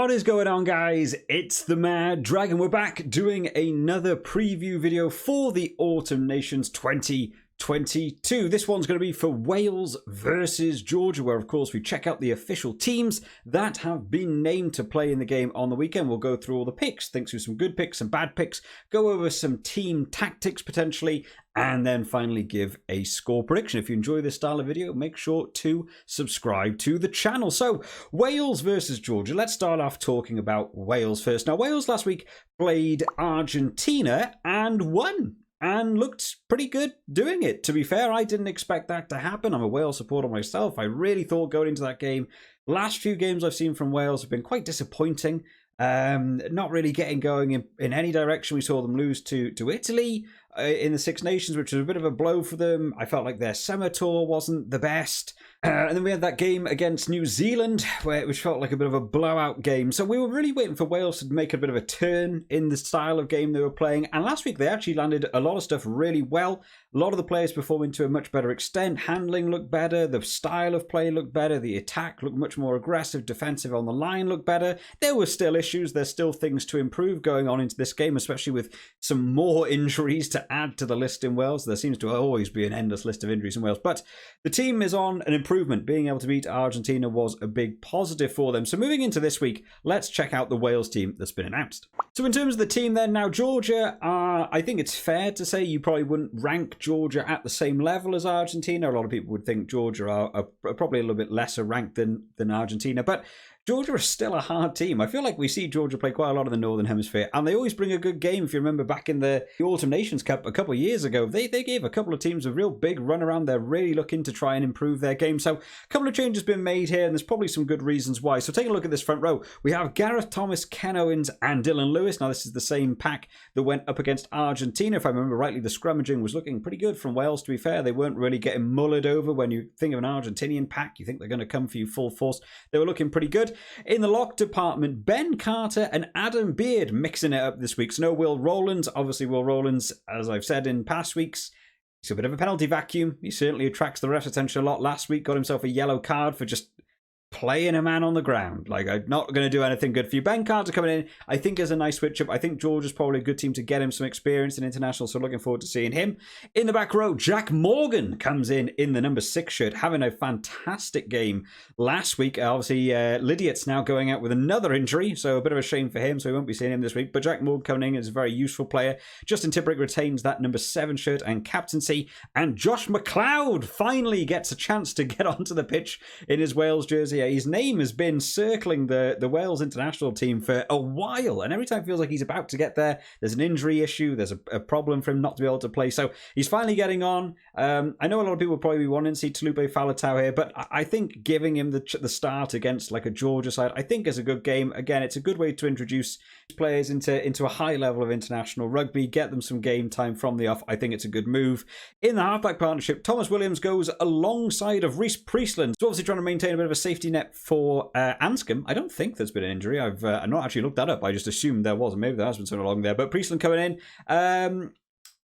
What is going on, guys? It's the Mad Dragon. We're back doing another preview video for the Autumn Nations 2022. This one's going to be for Wales versus Georgia, where of course we check out the official teams that have been named to play in the game on the weekend. We'll go through all the picks, think through some good picks, some bad picks, go over some team tactics potentially, and then finally give a score prediction. If you enjoy this style of video, make sure to subscribe to the channel. So, Wales versus Georgia. Let's start off talking about Wales first. Now, Wales last week played Argentina and won, and looked pretty good doing it. To be fair, I didn't expect that to happen. I'm a Wales supporter myself. I really thought going into that game, last few games I've seen from Wales have been quite disappointing. Not really getting going in any direction. We saw them lose to Italy in the Six Nations, which was a bit of a blow for them. I felt like their summer tour wasn't the best. And then we had that game against New Zealand, which felt like a bit of a blowout game. So we were really waiting for Wales to make a bit of a turn in the style of game they were playing. And last week they actually landed a lot of stuff really well. A lot of the players performing to a much better extent. Handling looked better. The style of play looked better. The attack looked much more aggressive. Defensive on the line looked better. There were still issues. There's still things to improve going on into this game, especially with some more injuries to add to the list in Wales. There seems to always be an endless list of injuries in Wales. But the team is on an improvement. Being able to beat Argentina was a big positive for them. So moving into this week, let's check out the Wales team that's been announced. So in terms of the team then, now Georgia, I think it's fair to say you probably wouldn't rank Georgia at the same level as Argentina. A lot of people would think Georgia are probably a little bit lesser ranked than Argentina, but Georgia is still a hard team. I feel like we see Georgia play quite a lot in the Northern Hemisphere, and they always bring a good game. If you remember back in the Autumn Nations Cup a couple of years ago, they gave a couple of teams a real big run around. They're really looking to try and improve their game. So a couple of changes been made here, and there's probably some good reasons why. So take a look at this front row. We have Gareth Thomas, Ken Owens, and Dylan Lewis. Now this is the same pack that went up against Argentina. If I remember rightly, the scrummaging was looking pretty good from Wales, to be fair. They weren't really getting mullered over. When you think of an Argentinian pack, you think they're going to come for you full force. They were looking pretty good. In the lock department, Ben Carter and Adam Beard mixing it up this week. So no Will Rowlands. Obviously, Will Rowlands, as I've said in past weeks, he's a bit of a penalty vacuum. He certainly attracts the ref's attention a lot. Last week, got himself a yellow card for just playing a man on the ground. Like, I'm not going to do anything good for you. Ben Carter coming in, I think, is a nice switch up. I think Georgia's probably a good team to get him some experience in international, so looking forward to seeing him. In the back row, Jack Morgan comes in the number 6 shirt, having a fantastic game last week. Obviously, Lydiot's now going out with another injury, so a bit of a shame for him, so we won't be seeing him this week. But Jack Morgan coming in is a very useful player. Justin Tipperick retains that number 7 shirt and captaincy, and Josh McLeod finally gets a chance to get onto the pitch in his Wales jersey. His name has been circling the Wales international team for a while, and every time it feels like he's about to get there, there's an injury issue, there's a problem for him not to be able to play. So he's finally getting on. I know a lot of people probably wanting to see Talupe Faletau here, but I think giving him the start against like a Georgia side, I think is a good game. Again, it's a good way to introduce players into a high level of international rugby, get them some game time from the off. I think it's a good move. In the halfback partnership, Thomas Williams goes alongside of Reece Priestland. So obviously trying to maintain a bit of a safety net for Anscombe. I don't think there's been an injury. I've not actually looked that up. I just assumed there was. Maybe there has been something along there. But Priestland coming in.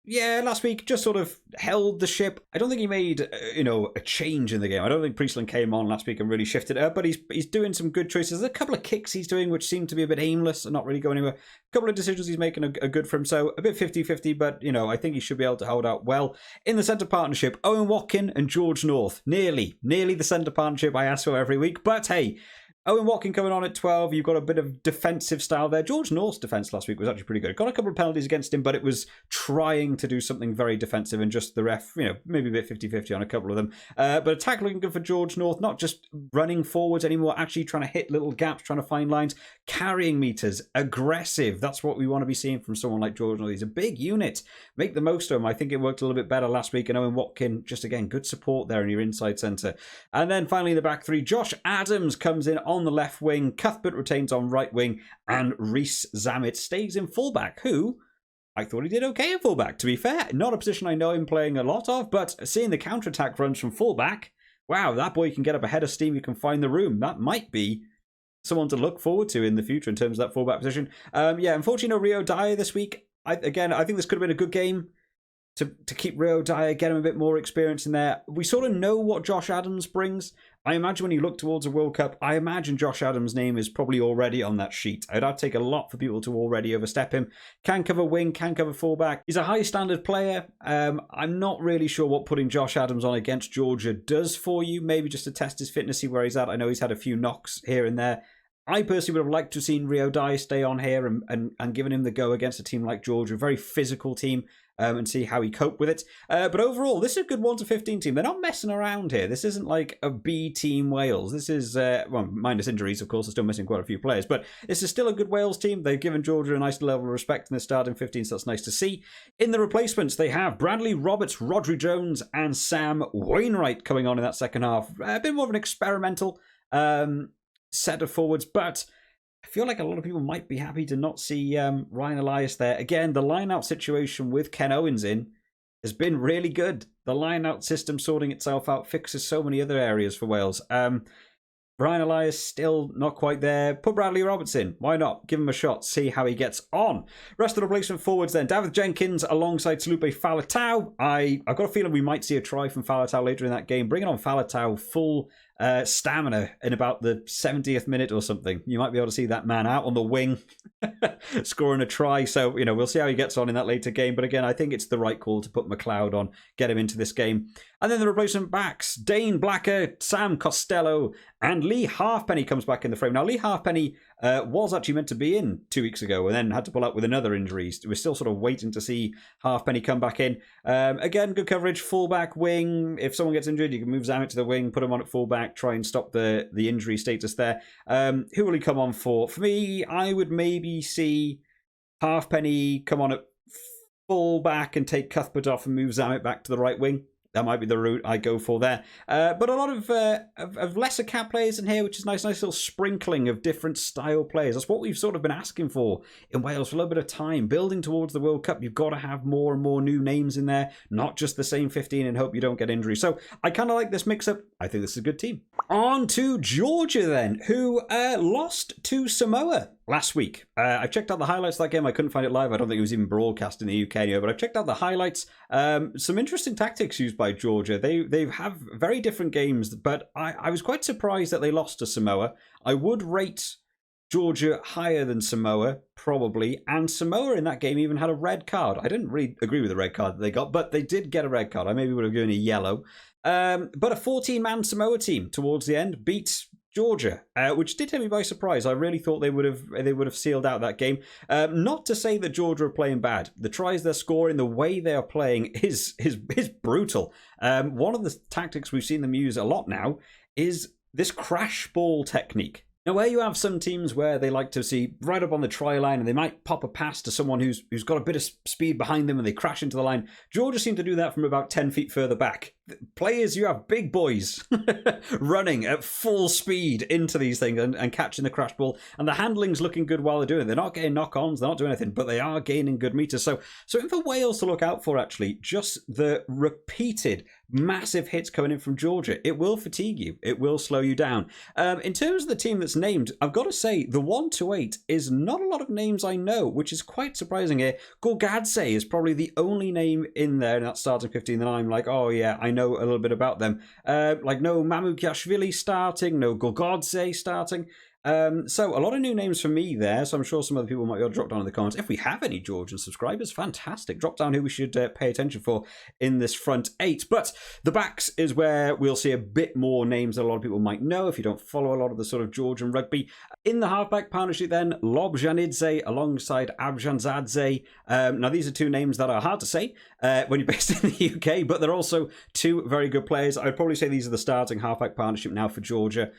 Yeah, last week just sort of held the ship. I don't think he made, a change in the game. I don't think Priestland came on last week and really shifted it up, but he's doing some good choices. There's a couple of kicks he's doing which seem to be a bit aimless and not really going anywhere. A couple of decisions he's making are good for him, so a bit 50-50, but, I think he should be able to hold out well. In the centre partnership, Owen Watkin and George North. Nearly the centre partnership I ask for every week, but hey, Owen Watkin coming on at 12. You've got a bit of defensive style there. George North's defence last week was actually pretty good. Got a couple of penalties against him, but it was trying to do something very defensive, and just the ref, maybe a bit 50-50 on a couple of them. But attack looking good for George North, not just running forwards anymore, actually trying to hit little gaps, trying to find lines, carrying meters, aggressive. That's what we want to be seeing from someone like George North. He's a big unit. Make the most of him. I think it worked a little bit better last week, and Owen Watkin, just again, good support there in your inside centre. And then finally in the back three, Josh Adams comes in on the left wing, Cuthbert retains on right wing, and Reece Zammit stays in fullback, who I thought he did okay in fullback, to be fair. Not a position I know him playing a lot of, but seeing the counter-attack runs from fullback, wow, that boy can get up ahead of steam, you can find the room. That might be someone to look forward to in the future in terms of that fullback position. Unfortunately no Rio Dyer this week. I think this could have been a good game. to keep Rio Dyer, get him a bit more experience in there. We sort of know what Josh Adams brings. I imagine when you look towards a World Cup, I imagine Josh Adams' name is probably already on that sheet. I'd take a lot for people to already overstep him. Can cover wing, can cover fullback. He's a high standard player. I'm not really sure what putting Josh Adams on against Georgia does for you. Maybe just to test his fitness, see where he's at. I know he's had a few knocks here and there. I personally would have liked to have seen Rio Dyer stay on here and given him the go against a team like Georgia, a very physical team, and see how he coped with it. But overall, this is a good 1-15 team. They're not messing around here. This isn't like a B team Wales. This is, well, minus injuries, of course, they're still missing quite a few players, but this is still a good Wales team. They've given Georgia a nice level of respect in the starting 15, so that's nice to see. In the replacements, they have Bradley Roberts, Rodri Jones, and Sam Wainwright coming on in that second half. A bit more of an experimental set of forwards, but I feel like a lot of people might be happy to not see Ryan Elias there. Again, the line-out situation with Ken Owens in has been really good. The line-out system sorting itself out fixes so many other areas for Wales. Ryan Elias still not quite there. Put Bradley Roberts in. Why not? Give him a shot. See how he gets on. Rest of the replacement forwards then. David Jenkins alongside Salupe Faletau. I've got a feeling we might see a try from Faletau later in that game. Bringing on Faletau full stamina in about the 70th minute or something. You might be able to see that man out on the wing scoring a try. So, we'll see how he gets on in that later game. But again, I think it's the right call to put McLeod on, get him into this game. And then the replacement backs, Dane Blacker, Sam Costello, and Lee Halfpenny comes back in the frame. Now, Lee Halfpenny was actually meant to be in 2 weeks ago and then had to pull out with another injury. We're still sort of waiting to see Halfpenny come back in. Again, good coverage, fullback, wing. If someone gets injured, you can move Zamet to the wing, put him on at fullback, try and stop the injury status there. Who will he come on for? For me, I would maybe see Halfpenny come on at fullback and take Cuthbert off and move Zamet back to the right wing. That might be the route I go for there. But a lot of lesser cap players in here, which is nice little sprinkling of different style players. That's what we've sort of been asking for in Wales for a little bit of time. Building towards the World Cup, you've got to have more and more new names in there, not just the same 15 and hope you don't get injuries. So I kind of like this mix-up. I think this is a good team. On to Georgia then, who lost to Samoa last week. I checked out the highlights of that game. I couldn't find it live. I don't think it was even broadcast in the UK anyway, but I checked out the highlights. Some interesting tactics used by Georgia. They have very different games, but I was quite surprised that they lost to Samoa. I would rate Georgia higher than Samoa, probably, and Samoa in that game even had a red card. I didn't really agree with the red card that they got, but they did get a red card. I maybe would have given a yellow. But a 14-man Samoa team towards the end beat Georgia, which did take me by surprise. I really thought they would have sealed out that game. Not to say that Georgia are playing bad. The tries they're scoring, the way they are playing is brutal. One of the tactics we've seen them use a lot now is this crash ball technique. Now, where you have some teams where they like to see right up on the try line and they might pop a pass to someone who's got a bit of speed behind them and they crash into the line, Georgia seem to do that from about 10 feet further back. Players, you have big boys running at full speed into these things and catching the crash ball, and the handling's looking good while they're doing it. They're not getting knock-ons, they're not doing anything, but they are gaining good meters. So for Wales to look out for, actually, just the repeated massive hits coming in from Georgia. It will fatigue you. It will slow you down. In terms of the team that's named, I've got to say, the 1-8 is not a lot of names I know, which is quite surprising here. Gorgadze is probably the only name in there in that starting 15 that I'm like, oh yeah, I know a little bit about them. Like no Mamukiashvili starting, no Gorgadze starting. So a lot of new names for me there, so I'm sure some other people might be able to drop down in the comments. If we have any Georgian subscribers, fantastic. Drop down who we should pay attention for in this front 8. But the backs is where we'll see a bit more names that a lot of people might know if you don't follow a lot of the sort of Georgian rugby. In the halfback partnership then, Lobjanidze alongside Abjanzadze. Now these are two names that are hard to say when you're based in the UK, but they're also two very good players. I'd probably say these are the starting halfback partnership now for Georgia.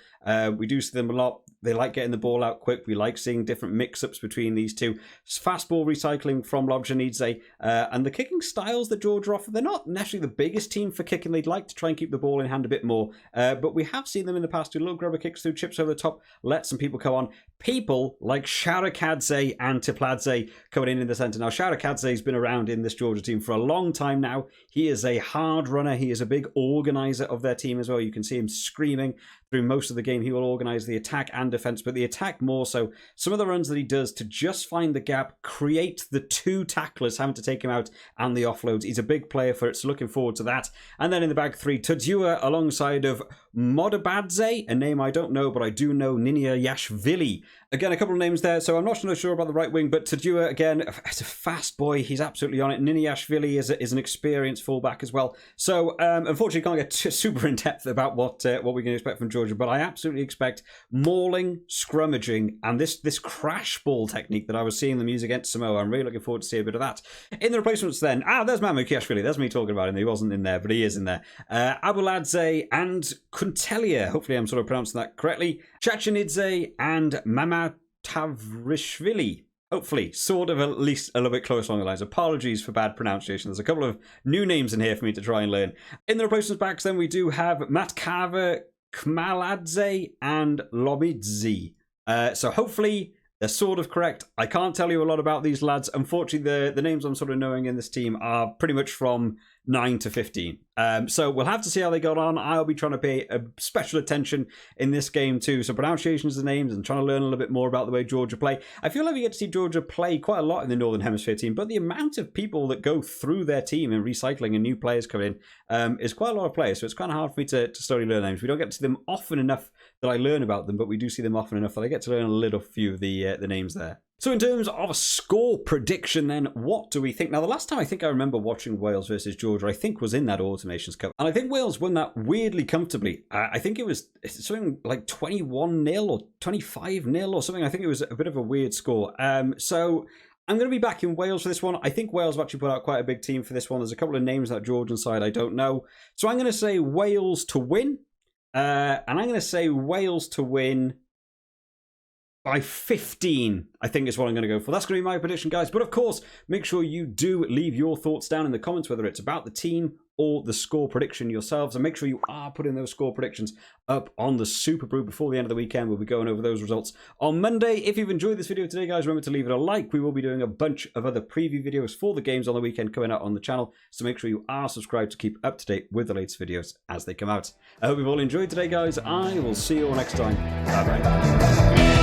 We do see them a lot. They like getting the ball out quick. We like seeing different mix-ups between these two. Fast ball recycling from Lobjanidze. And the kicking styles that Georgia offer, they're not necessarily the biggest team for kicking. They'd like to try and keep the ball in hand a bit more. But we have seen them in the past do little grubber kicks through chips over the top, let some people come on. People like Sharakadze and Tipladze coming in the centre. Now, Sharakadze's been around in this Georgia team for a long time now. He is a hard runner. He is a big organiser of their team as well. You can see him screaming through most of the game. He will organise the attack and defence, but the attack more so. Some of the runs that he does to just find the gap, create the 2 tacklers having to take him out, and the offloads. He's a big player for it, so looking forward to that. And then in the back 3, Tadua alongside of Modabadze, a name I don't know, but I do know Ninia Yashvili. Again, a couple of names there, so I'm not sure about the right wing, but Tadua, again, is a fast boy. He's absolutely on it. Niniashvili is an experienced fullback as well. So, unfortunately, can't get super in-depth about what we can expect from Georgia, but I absolutely expect mauling, scrummaging, and this crash ball technique that I was seeing them use against Samoa. I'm really looking forward to see a bit of that. In the replacements then, there's Mamu Kiashvili. There's me talking about him. He wasn't in there, but he is in there. Abuladze and Kuntelia. Hopefully I'm sort of pronouncing that correctly. Chachanidze and Mama Tavrishvili. Hopefully, sort of at least a little bit close along the lines. Apologies for bad pronunciation. There's a couple of new names in here for me to try and learn. In the replacements backs, then we do have Matkava, Kmaladze, and Lomidze. So hopefully they're sort of correct. I can't tell you a lot about these lads. Unfortunately, the names I'm sort of knowing in this team are pretty much from 9 to 15. So we'll have to see how they got on. I'll be trying to pay a special attention in this game too. So pronunciations of the names and trying to learn a little bit more about the way Georgia play. I feel like we get to see Georgia play quite a lot in the Northern Hemisphere team, but the amount of people that go through their team and recycling and new players come in is quite a lot of players. So it's kind of hard for me to slowly learn names. We don't get to see them often enough that I learn about them, but we do see them often enough that I get to learn a little few of the names there. So in terms of a score prediction then, what do we think? Now, the last time I think I remember watching Wales versus Georgia, I think was in that Autumn Nations Cup. And I think Wales won that weirdly comfortably. I think it was something like 21-0 or 25-0 or something. I think it was a bit of a weird score. So I'm going to be back in Wales for this one. I think Wales have actually put out quite a big team for this one. There's a couple of names on that Georgian side I don't know. So I'm going to say Wales to win. And I'm going to say Wales to win by 15, I think is what I'm going to go for. That's going to be my prediction, guys. But of course, make sure you do leave your thoughts down in the comments, whether it's about the team or the score prediction yourselves. And make sure you are putting those score predictions up on the Super Brew before the end of the weekend. We'll be going over those results on Monday. If you've enjoyed this video today, guys, remember to leave it a like. We will be doing a bunch of other preview videos for the games on the weekend coming out on the channel. So make sure you are subscribed to keep up to date with the latest videos as they come out. I hope you've all enjoyed today, guys. I will see you all next time. Bye-bye.